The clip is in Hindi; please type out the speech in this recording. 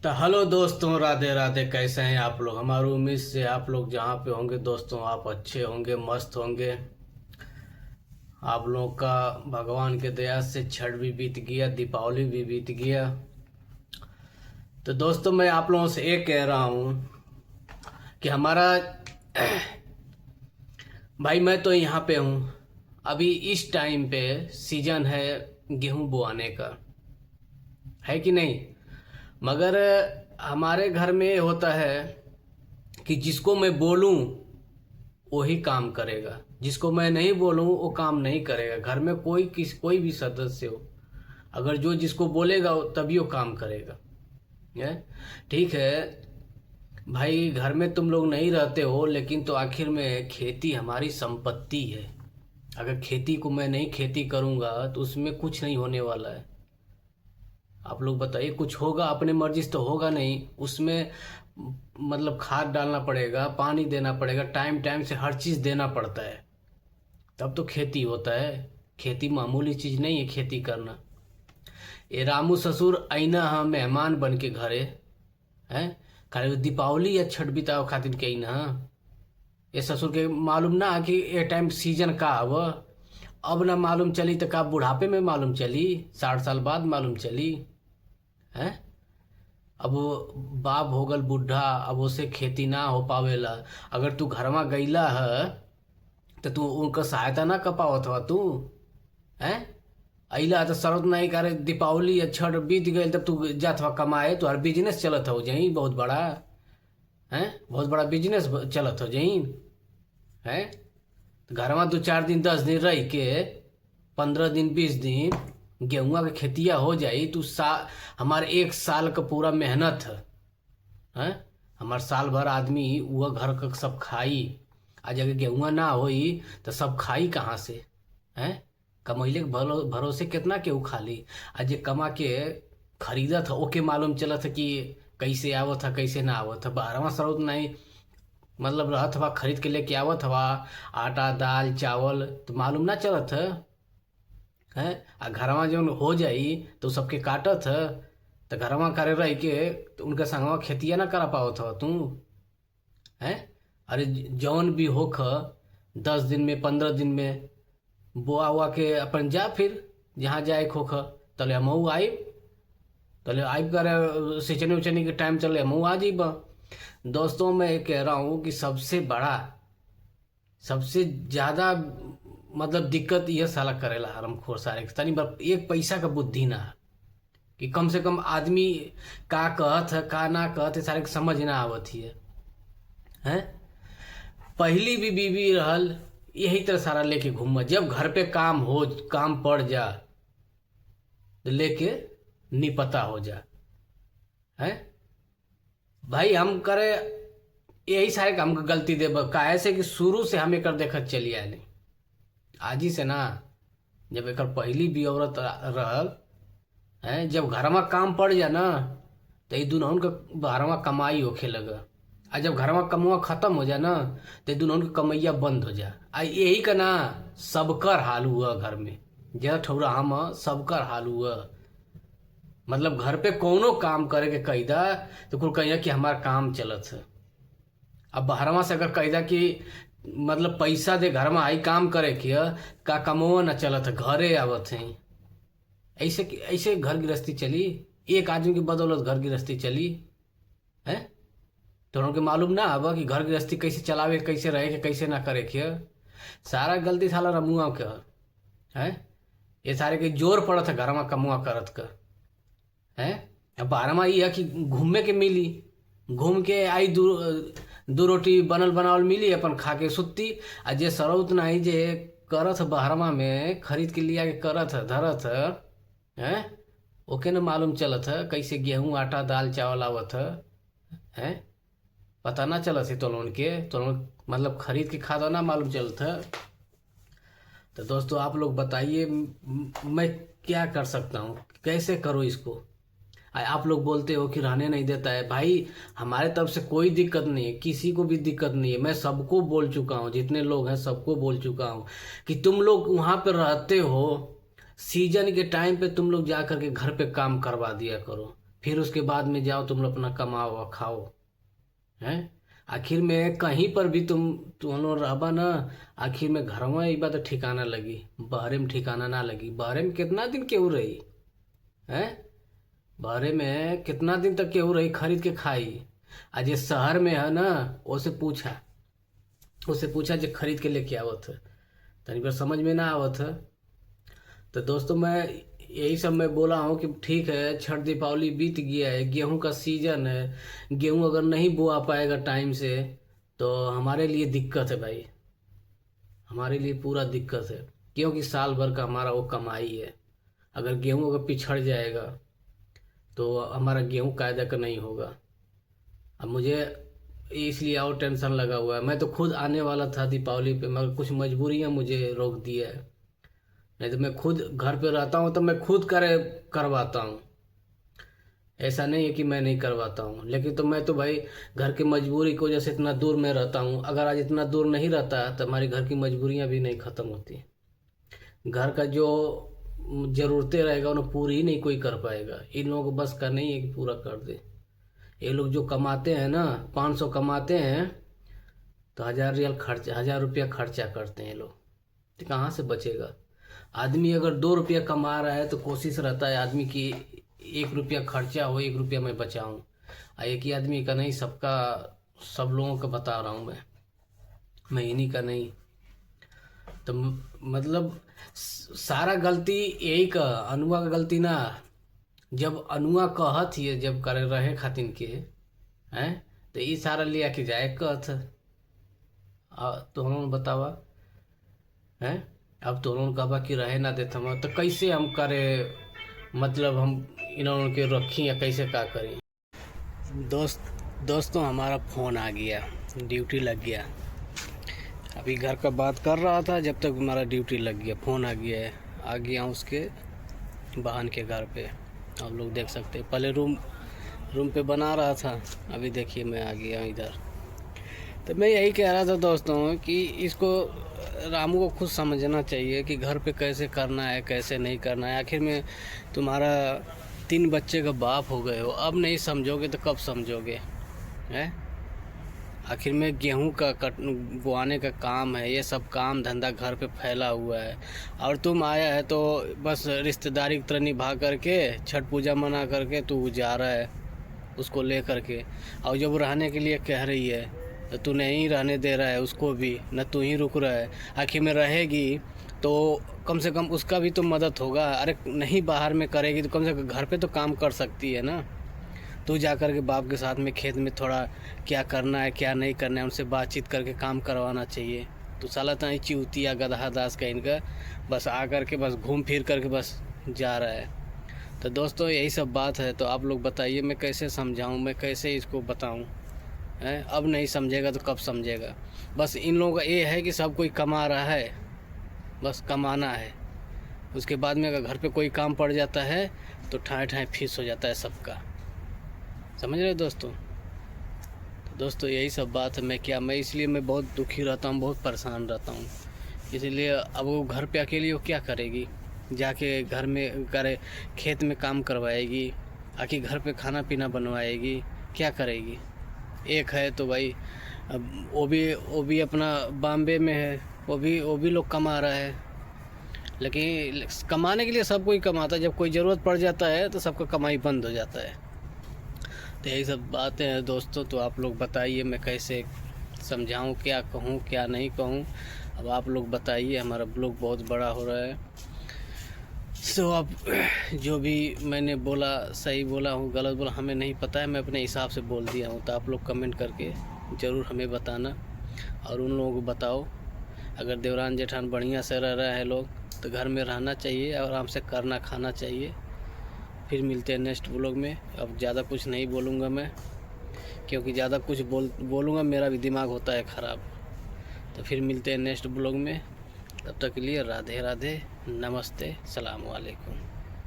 तो हेलो दोस्तों, राधे राधे। कैसे हैं आप लोग? हमारी उम्मीद से आप लोग जहाँ पे होंगे दोस्तों, आप अच्छे होंगे, मस्त होंगे। आप लोगों का भगवान के दया से छठ भी बीत गया, दीपावली भी बीत गया। तो दोस्तों, मैं आप लोगों से ये कह रहा हूँ कि हमारा भाई, मैं तो यहाँ पे हूँ। अभी इस टाइम पे सीजन है गेहूँ बोआने का, है कि नहीं? मगर हमारे घर में होता है कि जिसको मैं बोलूं वही काम करेगा, जिसको मैं नहीं बोलूं वो काम नहीं करेगा। घर में कोई भी सदस्य हो, अगर जो जिसको बोलेगा तभी वो काम करेगा। है, ठीक है भाई। घर में तुम लोग नहीं रहते हो, लेकिन तो आखिर में खेती हमारी संपत्ति है। अगर खेती को मैं नहीं खेती करूंगा तो उसमें कुछ नहीं होने वाला है। आप लोग बताइए, कुछ होगा? अपने मर्जी से तो होगा नहीं उसमें। मतलब खाद डालना पड़ेगा, पानी देना पड़ेगा, टाइम टाइम से हर चीज़ देना पड़ता है, तब तो खेती होता है। खेती मामूली चीज़ नहीं है खेती करना। ये रामू ससुर आईना हाँ मेहमान बन के घरे हैं। खाली दीपावली या छठ बिताओ खातिर के ना, ये ससुर के मालूम ना कि ये टाइम सीजन का अब ना मालूम चली तो का बुढ़ापे में मालूम चली, 60 साल बाद मालूम चली है। अब वो बाप हो गल बुढ़ा, अब उसे खेती ना हो पावेला। अगर तू घरवा गईला है तो तू उनका सहायता ना कर पावत हवा तू है। अइला तो शरत नहीं करे, दीपावली या छठ बीत गई तब तू जात हवा कमाए। तो हर बिजनेस चलत हो जहीं बहुत बड़ा है, बहुत बड़ा बिजनेस चलत हो जहीं है। तो घरवा 2 4 दिन 10 दिन रह के 15 दिन 20 दिन गेहुआ के खेतिया हो जाई तो हमारे 1 साल का पूरा मेहनत है। हमार साल भर आदमी वह घर का सब खाई। आज अगर गेहुआ ना होई तो सब खाई कहाँ से? हैं? कमैले के भरोसे कितना केहू खाली। आज जे कमा के खरीदत है ओके मालूम चलत है कि कैसे आवत है कैसे ना आवत है। बारहवा स्रोत नहीं मतलब रहत हवा, खरीद के लेके आवत हवा आटा दाल चावल, तो मालूम ना चलत है। आ घरवा जौन हो जाई तो सबके काटत है। तो घरवा करे रह के तो उनका संगवा खेतिया ना करा पावत हो तू है। अरे जौन भी होख 10 दिन में 15 दिन में बोआ हुआ के अपन जा, फिर जहाँ जाए खोख तले हमहू आइब, तले आइब करे सिंचनी उचनी के टाइम चले हमहू आ जीब। दोस्तों, मैं कह रहा हूँ कि सबसे बड़ा सबसे ज़्यादा मतलब दिक्कत यह साला करेला हरामखोर सारे के तनी एक पैसा का बुद्धि ना है कि कम से कम आदमी का कहत है का ना कहत है सारे के समझ ना आवत ही है। पहली भी बीवी रहल यही तरह सारा लेके घूम, जब घर पे काम पड़ जा तो लेके निपता हो जा है। भाई हम करे यही सारे काम का गलती दे काहे से कि शुरू से हम एक देखत चली आए नहीं। आज ही से ना, जब एक पहली भी औरत रहल है, जब घरमा काम पड़ जा ना तो ये दुल्हन का बारहवा कमाई होखे लगा। आ जब घरवा कमुआ खत्म हो जा ना तो दुल्हन का कमैया बंद हो जा। आ यही का ना सबकर हाल हुआ घर में, जरा ठौरा हम सबकर हाल हुआ। मतलब घर पे कोनो काम करे के कैदा तो कुल कहिया कि हमार काम चलत है। अब बाहरवा से अगर कैदा कि मतलब पैसा दे घर में आई काम करे के का कमवा न चलत है, घरे आवत है। ऐसे ऐसे घर गृहस्थी चली, एक आदमी की बदौलत घर गृहस्थी चली है। तो उनके मालूम ना अब कि घर गृहस्थी कैसे चलावे, कैसे रहे के, कैसे ना करे के। सारा गलती साला रमुआ का है। ये सारे के जोर पड़त है घर में कमुआ करत का है। अब बारहवा ये है कि घूमे के मिली, घूम के आई दू रोटी बनल बनावल मिली, अपन खा के सुत्ती। आ जे सरौत नहीं जे करत बहरमा में खरीद के लिया के करत है धरत है ओके न मालूम चलत है कैसे गेहूं आटा दाल चावल आवत है। पता ना चलत है तो लोन के तो मतलब खरीद के खाता ना मालूम चलत है। तो दोस्तों, आप लोग बताइए मैं क्या कर सकता हूँ, कैसे करूँ इसको? आप लोग बोलते हो कि रहने नहीं देता है। भाई, हमारे तरफ से कोई दिक्कत नहीं है, किसी को भी दिक्कत नहीं है। मैं सबको बोल चुका हूँ, जितने लोग हैं सबको बोल चुका हूँ कि तुम लोग वहाँ पे रहते हो, सीजन के टाइम पे तुम लोग जा करके घर पे काम करवा दिया करो। फिर उसके बाद में जाओ तुम लोग अपना कमाओ और खाओ। हैं आखिर में कहीं पर भी तुम लोग रहबा ना, आखिर में घर में एक बात ठिकाना लगी, बहरे में ठिकाना ना लगी। बहरे में कितना दिन केहू रही है, बहरे में कितना दिन तक केहू रही खरीद के खाई। आज ये शहर में है ना, उससे पूछा जो खरीद के लेके आवत है, तनी पर समझ में ना आवत है। तो दोस्तों मैं यही सब मैं बोला हूँ कि ठीक है, छठ दीपावली बीत गया है, गेहूं का सीजन है। गेहूं अगर नहीं बोआ पाएगा टाइम से तो हमारे लिए दिक्कत है भाई, हमारे लिए पूरा दिक्कत है। क्योंकि साल भर का हमारा वो कमाई है। अगर गेहूं अगर पिछड़ जाएगा तो हमारा गेहूं कायदा का नहीं होगा। अब मुझे इसलिए और टेंशन लगा हुआ है। मैं तो खुद आने वाला था दीपावली पे, मगर कुछ मजबूरियां मुझे रोक दिया है। नहीं तो मैं खुद घर पे रहता हूँ तो मैं खुद करवाता हूँ। ऐसा नहीं है कि मैं नहीं करवाता हूँ, लेकिन तो मैं तो भाई घर की मजबूरी की वजह से इतना दूर में रहता हूँ। अगर आज इतना दूर नहीं रहता तो हमारी घर की मजबूरियाँ भी नहीं ख़त्म होती। घर का जो ज़रूरतें रहेगा उन्हें पूरी ही नहीं कोई कर पाएगा। इन लोगों को बस का नहीं है कि पूरा कर दे। ये लोग जो कमाते हैं ना, 500 कमाते हैं तो 1000 रियाल खर्चा, 1000 रुपया खर्चा करते हैं ये लोग। तो कहाँ से बचेगा? आदमी अगर 2 रुपया कमा रहा है तो कोशिश रहता है आदमी की 1 रुपया खर्चा हो, 1 रुपया मैं बचाऊं। एक ही आदमी का नहीं, सबका, सब लोगों का बता रहा हूँ मैं इन्हीं का नहीं। तो मतलब सारा गलती यही का, अनुआ का गलती ना। जब अनुआ कहत ही जब करे रहे खातिन के हैं तो ये सारा लिया के जाए कहत। तो हम बतावा हैं, अब तो उन्होंने कहा कि रहे ना देता हम तो कैसे हम करे, मतलब हम इन्होंने के रखी या कैसे क्या करें। दोस्तों हमारा फ़ोन आ गया, ड्यूटी लग गया। अभी घर का बात कर रहा था, जब तक हमारा ड्यूटी लग गया, फ़ोन आ गया है। आ गया हूँ उसके बहन के घर पे, आप लोग देख सकते हैं। पहले रूम पे बना रहा था, अभी देखिए मैं आ गया इधर। तो मैं यही कह रहा था दोस्तों कि इसको रामू को खुद समझना चाहिए कि घर पे कैसे करना है, कैसे नहीं करना है। आखिर में तुम्हारा 3 बच्चे का बाप हो गए हो, अब नहीं समझोगे तो कब समझोगे हैं? आखिर में गेहूं का बोआने का काम है, ये सब काम धंधा घर पे फैला हुआ है। और तुम आया है तो बस रिश्तेदारी की तरह निभा करके, छठ पूजा मना करके तू जा रहा है उसको ले करके। और जब रहने के लिए कह रही है तो तू नहीं रहने दे रहा है उसको भी, न तू ही रुक रहा है। आखिर में रहेगी तो कम से कम उसका भी तो मदद होगा। अरे नहीं बाहर में करेगी तो कम से कम घर पे तो काम कर सकती है ना। तू जा कर के बाप के साथ में खेत में थोड़ा क्या करना है क्या नहीं करना है उनसे बातचीत करके काम करवाना चाहिए। तो साला तो चिउतिया गधा दास का इनका बस आ कर के बस घूम फिर करके बस जा रहा है। तो दोस्तों यही सब बात है। तो आप लोग बताइए मैं कैसे समझाऊँ, मैं कैसे इसको बताऊँ है? अब नहीं समझेगा तो कब समझेगा? बस इन लोगों का ये है कि सब कोई कमा रहा है, बस कमाना है। उसके बाद में अगर घर पे कोई काम पड़ जाता है तो ठाए ठाए फीस हो जाता है सबका। समझ रहे दोस्तों? तो दोस्तों यही सब बात है। मैं इसलिए मैं बहुत दुखी रहता हूँ, बहुत परेशान रहता हूँ। इसीलिए अब वो घर पे अकेली वो क्या करेगी, जाके घर में करे, खेत में काम करवाएगी, आके घर पे खाना पीना बनवाएगी, क्या करेगी? एक है तो भाई अब वो भी अपना बॉम्बे में है, वो भी लोग कमा रहा है। लेकिन कमाने के लिए सब कोई कमाता है, जब कोई ज़रूरत पड़ जाता है तो सबका कमाई बंद हो जाता है। तो यही सब बातें हैं दोस्तों। तो आप लोग बताइए मैं कैसे समझाऊं, क्या कहूं क्या नहीं कहूं, अब आप लोग बताइए। हमारा ब्लॉग बहुत बड़ा हो रहा है। सो अब जो भी मैंने बोला सही बोला हूँ गलत बोला हमें नहीं पता है, मैं अपने हिसाब से बोल दिया हूँ। तो आप लोग कमेंट करके ज़रूर हमें बताना और उन लोगों को बताओ। अगर देवरान जेठान बढ़िया से रह रहे हैं लोग तो घर में रहना चाहिए, आराम से करना खाना चाहिए। फिर मिलते हैं नेक्स्ट ब्लॉग में। अब ज़्यादा कुछ नहीं बोलूँगा मैं, क्योंकि ज़्यादा कुछ बोलूँगा मेरा भी दिमाग होता है ख़राब। तो फिर मिलते हैं नेक्स्ट ब्लॉग में। तब तक के लिए राधे राधे, नमस्ते, सलाम वालेकुम।